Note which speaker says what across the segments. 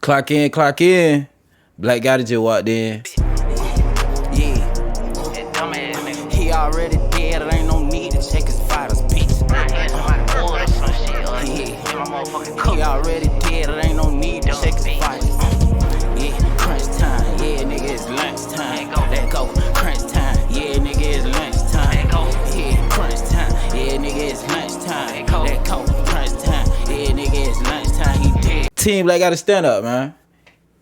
Speaker 1: Clock in, clock in. Black guy just walked in.
Speaker 2: Yeah. He already dead, there ain't no need to check his vitals, bitch. He already dead, there ain't no need to check his vitals. Yeah, crunch time, yeah, nigga, it's lunch time. Let go, crunch time, yeah, nigga, it's lunch time. Yeah, crunch time, yeah, nigga, it's lunch time. Let go, crunch time, yeah, nigga, it's lunch time. He dead.
Speaker 1: Team Black gotta stand up, man.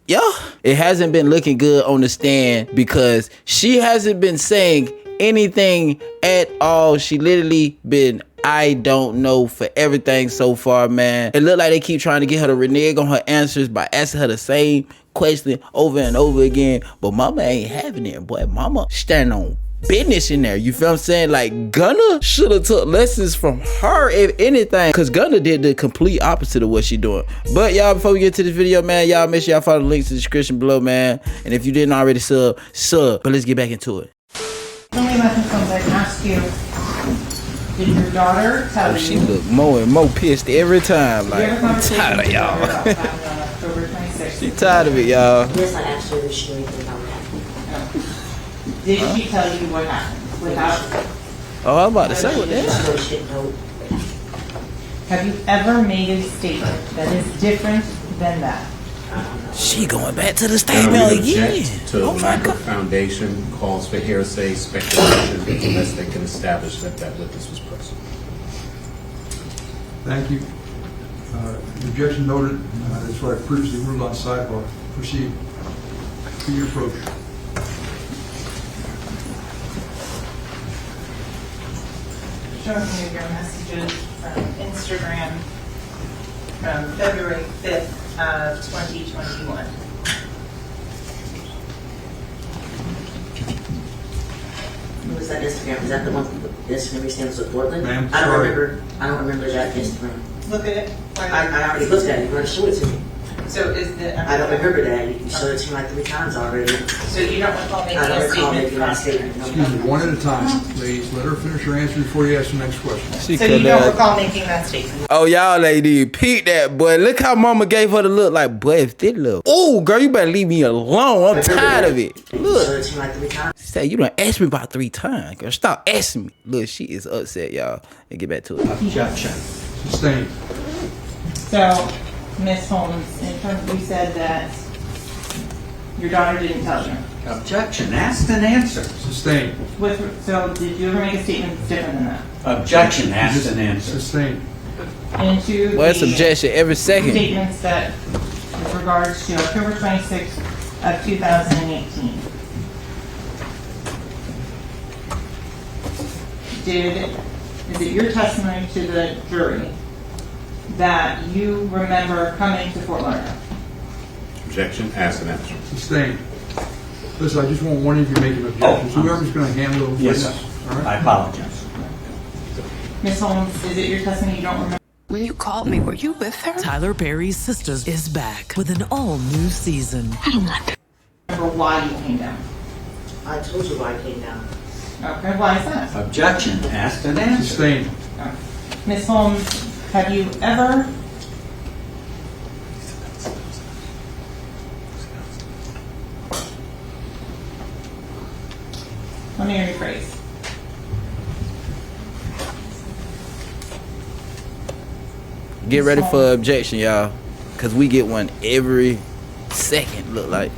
Speaker 1: Yo, it hasn't been looking good on the stand because she hasn't been saying anything at all. She literally been I don't know for everything so far, man. It looked like they keep trying to get her to renege on her answers by asking her the same question over and over again. But mama ain't having it, boy. Mama standing on business in there. You feel what I'm saying? Like, Gunna should have took lessons from her, if anything, because Gunna did the complete opposite of what she doing. But y'all, before we get to this video, man, y'all make sure y'all follow the links in the description below, man. And if you didn't already sub. But let's get back into it.
Speaker 3: Tell me about this one. I can ask you, did your daughter tell you?
Speaker 1: She look more and more pissed every time. Like, I'm tired of y'all. She tired of it, y'all.
Speaker 4: Yes, I asked her if she knew anything about that.
Speaker 3: Did she tell you what happened? Without?
Speaker 1: Oh, I'm about to say what that.
Speaker 3: Have you ever made a statement that is different than that?
Speaker 1: She going back to the statement again.
Speaker 5: To
Speaker 1: Oh my God.
Speaker 5: Foundation calls for hearsay, speculation, unless they can establish that that witness was present.
Speaker 6: Thank you. The objection noted. That's what I previously ruled on sidebar. Proceed to your approach.
Speaker 3: Showing me your messages from Instagram from February 5th of 2021.
Speaker 4: Who was that Instagram? Is that the one the Instagram stands with Portland?
Speaker 6: Ma'am,
Speaker 4: I don't
Speaker 6: sorry.
Speaker 4: remember. I don't remember that Instagram.
Speaker 3: Look at it.
Speaker 4: I already looked at it. You're going to show it to me.
Speaker 3: So is the
Speaker 4: I don't remember that. You showed it to me like 3 times already.
Speaker 3: So you don't recall making
Speaker 4: I don't
Speaker 3: a
Speaker 4: recall
Speaker 3: statement
Speaker 4: making that statement. No.
Speaker 6: Excuse me, one at a time, please. Let her finish her answer before you ask the next question.
Speaker 1: She
Speaker 3: So you
Speaker 1: could
Speaker 3: don't
Speaker 1: have.
Speaker 3: recall making that statement?
Speaker 1: Oh, y'all lady, peep that, boy. Look how mama gave her the look like, boy, if this look. Oh, girl, you better leave me alone. I'm tired of it.
Speaker 4: You
Speaker 1: Look.
Speaker 4: showed it to me like 3 times.
Speaker 1: She said, you done asked me about 3 times. Girl, stop asking me. Look, she is upset, y'all. And get back to it.
Speaker 6: Objection. Sustained.
Speaker 3: So, Ms. Holmes, in terms you said that your daughter didn't tell you.
Speaker 7: Objection. Asked and answered.
Speaker 6: Sustained.
Speaker 3: So did you ever make a statement that's different than that?
Speaker 7: Objection. Asked and answered.
Speaker 6: Sustained.
Speaker 3: Into
Speaker 1: Well, it's
Speaker 3: the
Speaker 1: objection every second.
Speaker 3: statements that with regards to October 26th of 2018. Is it your testimony to the jury that you remember coming to Fort Lauderdale?
Speaker 5: Objection, asked and answered.
Speaker 6: Sustained. Listen, I just want one of you making objections. Whoever's going to handle the
Speaker 7: Yes,
Speaker 6: witness.
Speaker 7: sir.
Speaker 6: All
Speaker 7: I
Speaker 6: right?
Speaker 7: apologize.
Speaker 3: Ms. Holmes, is it your testimony you don't remember?
Speaker 8: When you called me, were you with her?
Speaker 9: Tyler Perry's Sisters is back with an all-new season.
Speaker 8: I don't want that.
Speaker 3: Remember why you came down?
Speaker 4: I told you why I came down.
Speaker 3: Okay, why is that?
Speaker 7: Objection. Asked and answered.
Speaker 6: Sustained.
Speaker 3: Ms. Holmes, have you ever let me rephrase.
Speaker 1: Get ready for objection, y'all. Because we get one every second, look like.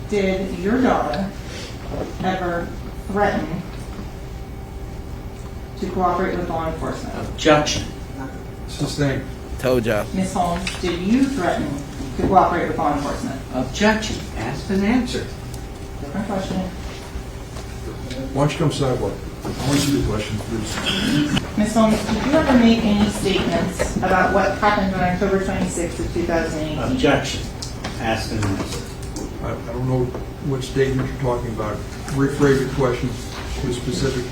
Speaker 3: Did your daughter ever threaten to cooperate with law enforcement?
Speaker 7: Objection.
Speaker 6: Sustained.
Speaker 1: Told y'all.
Speaker 3: Ms. Holmes, did you threaten to cooperate with law enforcement?
Speaker 7: Objection. Asked and answered.
Speaker 3: Different question.
Speaker 6: Why don't you come sidewalk? I want to see the question, please.
Speaker 3: Ms. Holmes, did you ever make any statements about what happened on October 26th of 2018?
Speaker 7: Objection. Asked and answered.
Speaker 6: I don't know what statement you're talking about. Rephrase your question to a specific.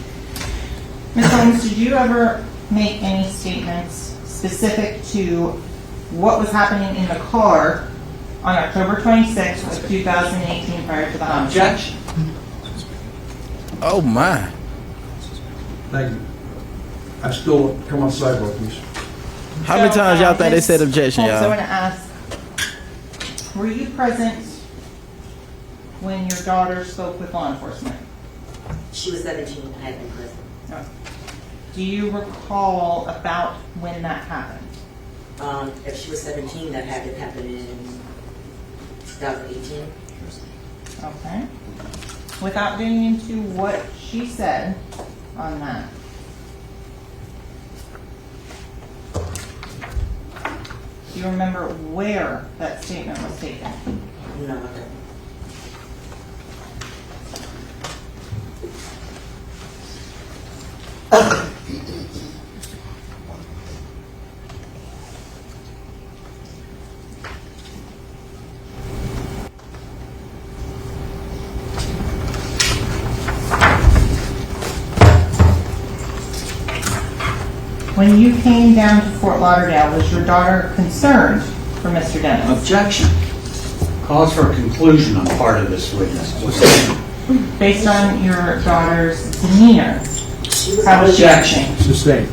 Speaker 3: Ms. Holmes, did you ever make any statements specific to what was happening in the car on October 26th of 2018 prior to the homicide?
Speaker 7: Objection.
Speaker 1: Oh, my.
Speaker 6: Thank you. I still come on sidewalk, please.
Speaker 1: How many times y'all think they said objection,
Speaker 3: Holmes, I
Speaker 1: y'all?
Speaker 3: want to ask, Were you present when your daughter spoke with law enforcement?
Speaker 4: She was 17 and had been present.
Speaker 3: No. Do you recall about when that happened?
Speaker 4: If she was 17, that had to happen in 2018.
Speaker 3: Okay. Without getting into what she said on that. Do you remember where that statement was taken?
Speaker 4: No, I don't.
Speaker 3: When you came down to Fort Lauderdale, was your daughter concerned for Mr. Dennis?
Speaker 7: Objection. Calls for a conclusion on part of this witness.
Speaker 3: Based on your daughter's demeanor,
Speaker 4: She was
Speaker 3: how was she
Speaker 7: Objection.
Speaker 3: acting?
Speaker 6: Sustained.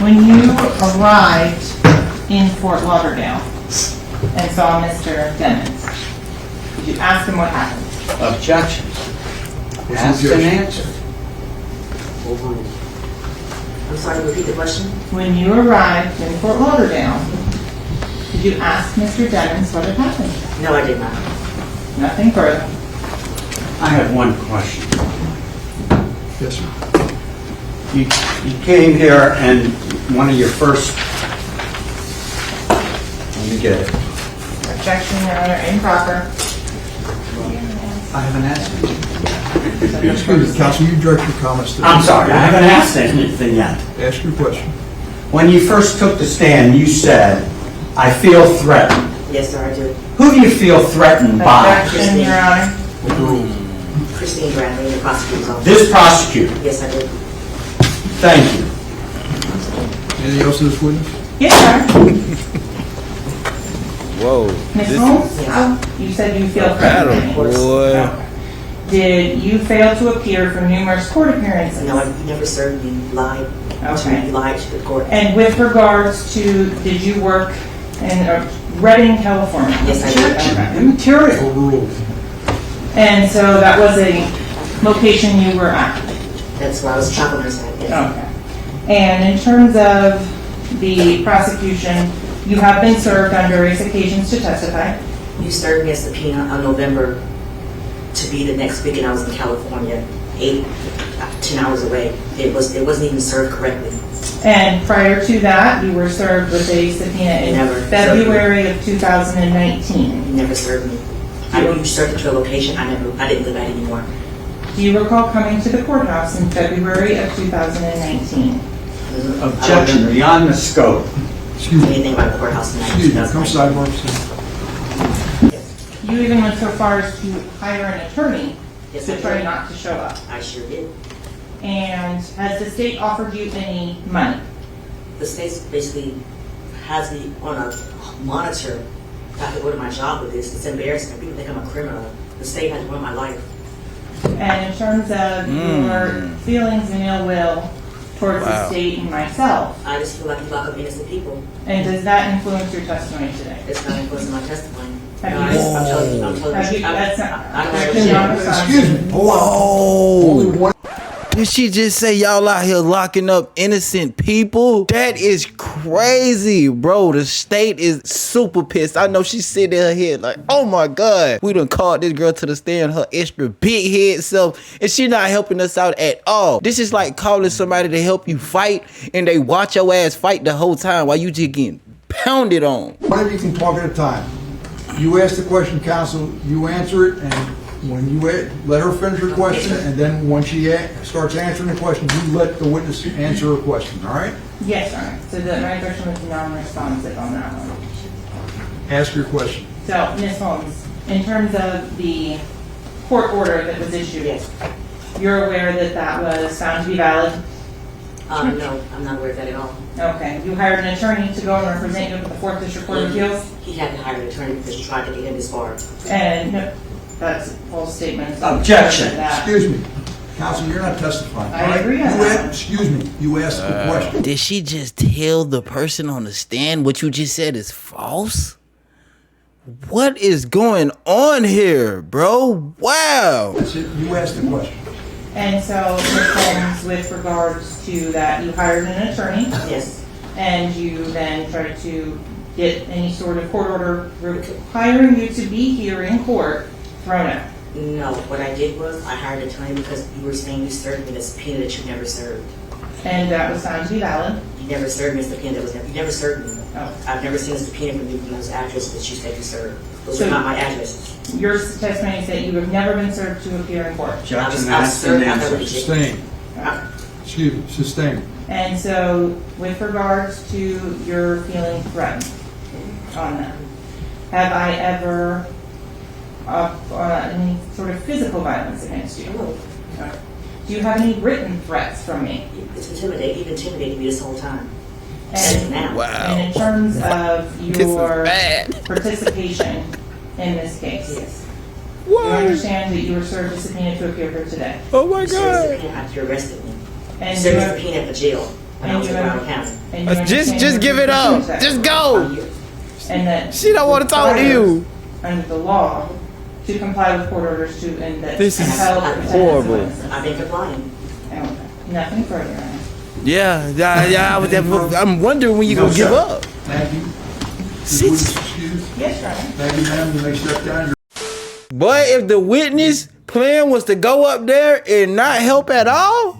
Speaker 3: When you arrived in Fort Lauderdale and saw Mr. Dennis, did you ask him what happened?
Speaker 7: Objection.
Speaker 6: What's
Speaker 7: Asked
Speaker 6: the
Speaker 7: and
Speaker 6: objection?
Speaker 7: answered.
Speaker 6: Overruled.
Speaker 4: I'm sorry, repeat the question?
Speaker 3: When you arrived in Fort Lauderdale, did you ask Mr. Dennis what had happened?
Speaker 4: No, I did not.
Speaker 3: Nothing further.
Speaker 7: I have one question.
Speaker 6: Yes, sir.
Speaker 7: You came here and one of your first, let me get it.
Speaker 3: Objection, Your Honor, improper.
Speaker 7: I haven't asked you.
Speaker 6: Excuse me, counsel, you direct your comments to.
Speaker 7: I'm sorry, I haven't asked anything yet.
Speaker 6: Ask your question.
Speaker 7: When you first took the stand, you said, "I feel threatened."
Speaker 4: Yes, sir, I do.
Speaker 7: Who do you feel threatened by?
Speaker 3: Objection, Your Honor.
Speaker 4: Christine Bradley, the prosecutor's office.
Speaker 7: This prosecutor.
Speaker 4: Yes, I did.
Speaker 7: Thank you.
Speaker 6: Anything else to this witness?
Speaker 3: Yes, sir.
Speaker 1: Whoa.
Speaker 3: Ms.
Speaker 1: This
Speaker 3: Holmes,
Speaker 4: Yes.
Speaker 3: you said you feel
Speaker 1: battle,
Speaker 3: threatened.
Speaker 1: boy.
Speaker 3: Okay. Did you fail to appear for numerous court appearances?
Speaker 4: No, I never served. You lied.
Speaker 3: Okay.
Speaker 4: You lied to the court.
Speaker 3: And with regards to, did you work in Redding, California?
Speaker 4: Yes, I did.
Speaker 3: Okay.
Speaker 7: Immaterial.
Speaker 6: Overruled.
Speaker 3: And so that was a location you were at?
Speaker 4: That's where I was chopping her side. Yes.
Speaker 3: Okay. And in terms of the prosecution, you have been served on various occasions to testify.
Speaker 4: You served me a subpoena on November to be the next weekend. I was in California, 10 hours away. It wasn't even served correctly.
Speaker 3: And prior to that, you were served with a subpoena in
Speaker 4: Never.
Speaker 3: February of 2019.
Speaker 4: You never served me. I know you served it to a location I didn't live at anymore.
Speaker 3: Do you recall coming to the courthouse in February of 2019
Speaker 7: Objection beyond the scope.
Speaker 6: Excuse me.
Speaker 4: Anything about the courthouse tonight?
Speaker 6: Excuse me. Come sidebar, please.
Speaker 3: You even went so far as to hire an attorney
Speaker 4: Yes,
Speaker 3: to
Speaker 4: I
Speaker 3: try
Speaker 4: did.
Speaker 3: not to show up.
Speaker 4: I sure did.
Speaker 3: And has the state offered you any money?
Speaker 4: The state basically has me on a monitor. If I could go to my job with this, it's embarrassing. People think I'm a criminal. The state has run my life.
Speaker 3: And in terms of your feelings and ill will towards the state and myself,
Speaker 4: I just feel like you lock up innocent people.
Speaker 3: and does that influence your testimony today?
Speaker 4: It's not influencing my testimony.
Speaker 3: Have
Speaker 4: No,
Speaker 3: you-
Speaker 4: I'm telling you, I'm telling
Speaker 3: Have
Speaker 4: you.
Speaker 3: you, that's not,
Speaker 4: I don't
Speaker 3: that's
Speaker 4: understand.
Speaker 3: not a sign.
Speaker 6: Excuse me. Hold on. Only
Speaker 1: Whoa.
Speaker 6: one.
Speaker 1: Did she just say y'all out here locking up innocent people? That is crazy, bro. The state is super pissed. I know she's sitting in her head like, oh my God. We done called this girl to the stand, her extra big head self, and she not helping us out at all. This is like calling somebody to help you fight, and they watch your ass fight the whole time while you just getting pounded on.
Speaker 6: One of you can talk at a time. You ask the question, counsel, you answer it, and when you let her finish her question, and then when she starts answering the question, you let the witness answer her question, all right?
Speaker 3: Yes, Your Honor. So that my question was non-responsive on that one.
Speaker 6: Ask your question.
Speaker 3: So, Ms. Holmes, in terms of the court order that was issued,
Speaker 4: Yes.
Speaker 3: you're aware that that was found to be valid?
Speaker 4: No, I'm not aware of that at all.
Speaker 3: Okay. You hired an attorney to go and represent you at the 4th District Court of Appeals?
Speaker 4: He had to hire an attorney because he tried to get him this far.
Speaker 3: And no, that's a false statement.
Speaker 7: Objection.
Speaker 3: That.
Speaker 6: Excuse me. Counsel, you're not testifying.
Speaker 3: I
Speaker 6: all right?
Speaker 3: agree on that.
Speaker 6: Excuse me, you asked a question.
Speaker 1: Did she just tell the person on the stand what you just said is false? What is going on here, bro? Wow.
Speaker 6: That's it, you asked the question.
Speaker 3: And so, Ms. Holmes, with regards to that, you hired an attorney,
Speaker 4: Yes.
Speaker 3: and you then tried to get any sort of court order requiring you to be here in court thrown out.
Speaker 4: No, what I did was I hired an attorney because you were saying you served me the subpoena that you never served.
Speaker 3: And that was found to be valid.
Speaker 4: You never served me a subpoena that was never, you never served me.
Speaker 3: Oh.
Speaker 4: I've never seen a subpoena from you from those addresses that you said you served. Those
Speaker 3: So-
Speaker 4: are not my addresses.
Speaker 3: Your testimony is that you have never been served to appear in court.
Speaker 7: Jackson
Speaker 4: I've
Speaker 7: asked
Speaker 4: served-
Speaker 7: and
Speaker 4: I've never
Speaker 7: answered.
Speaker 4: been-
Speaker 6: Sustained.
Speaker 3: Okay.
Speaker 6: Excuse me, sustained.
Speaker 3: And so, with regards to your feeling threatened on them, have I ever any sort of physical violence against you?
Speaker 4: No.
Speaker 3: Okay. Do you have any written threats from me?
Speaker 4: It's intimidating. You've intimidated me this whole time.
Speaker 3: And,
Speaker 4: now.
Speaker 3: and in terms of
Speaker 1: This is
Speaker 3: your
Speaker 1: bad.
Speaker 3: participation in this case,
Speaker 4: Yes.
Speaker 3: you understand that you were served a subpoena to appear here today.
Speaker 1: Oh my
Speaker 4: You served a
Speaker 1: God.
Speaker 4: subpoena after you arrested me.
Speaker 3: And
Speaker 4: You served
Speaker 3: you
Speaker 4: a
Speaker 3: have-
Speaker 4: subpoena at the jail when I
Speaker 3: and
Speaker 4: was
Speaker 3: you
Speaker 4: in
Speaker 3: have-
Speaker 4: Brown County.
Speaker 3: and you
Speaker 1: Just
Speaker 3: understand
Speaker 1: give it
Speaker 3: your
Speaker 1: up.
Speaker 3: position
Speaker 1: Just
Speaker 3: that-
Speaker 1: go.
Speaker 3: And that
Speaker 1: She don't want to talk to you.
Speaker 3: under the law to comply with court orders to and that
Speaker 1: This is
Speaker 3: compel the defendant's
Speaker 1: horrible.
Speaker 3: innocence.
Speaker 4: I've been complying.
Speaker 3: Okay. Nothing further. Ryan.
Speaker 1: Yeah. I'm wondering when you
Speaker 6: No,
Speaker 1: gonna give
Speaker 6: sir.
Speaker 1: up.
Speaker 6: Thank you.
Speaker 1: Sit.
Speaker 6: Excuse.
Speaker 3: Yes, Ryan.
Speaker 6: Thank you, ma'am. You may step down.
Speaker 1: But if the witness plan was to go up there and not help at all,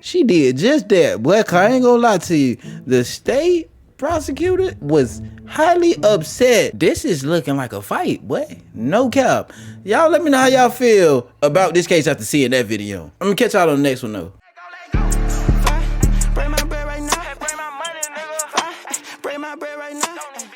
Speaker 1: she did just that. Boy, 'cause I ain't gonna lie to you. The state prosecutor was highly upset. This is looking like a fight, boy. No cap. Y'all let me know how y'all feel about this case after seeing that video. I'm gonna catch y'all on the next one though.
Speaker 2: Bring my bread right now. Bring my money, nigga. Bring my bread right now.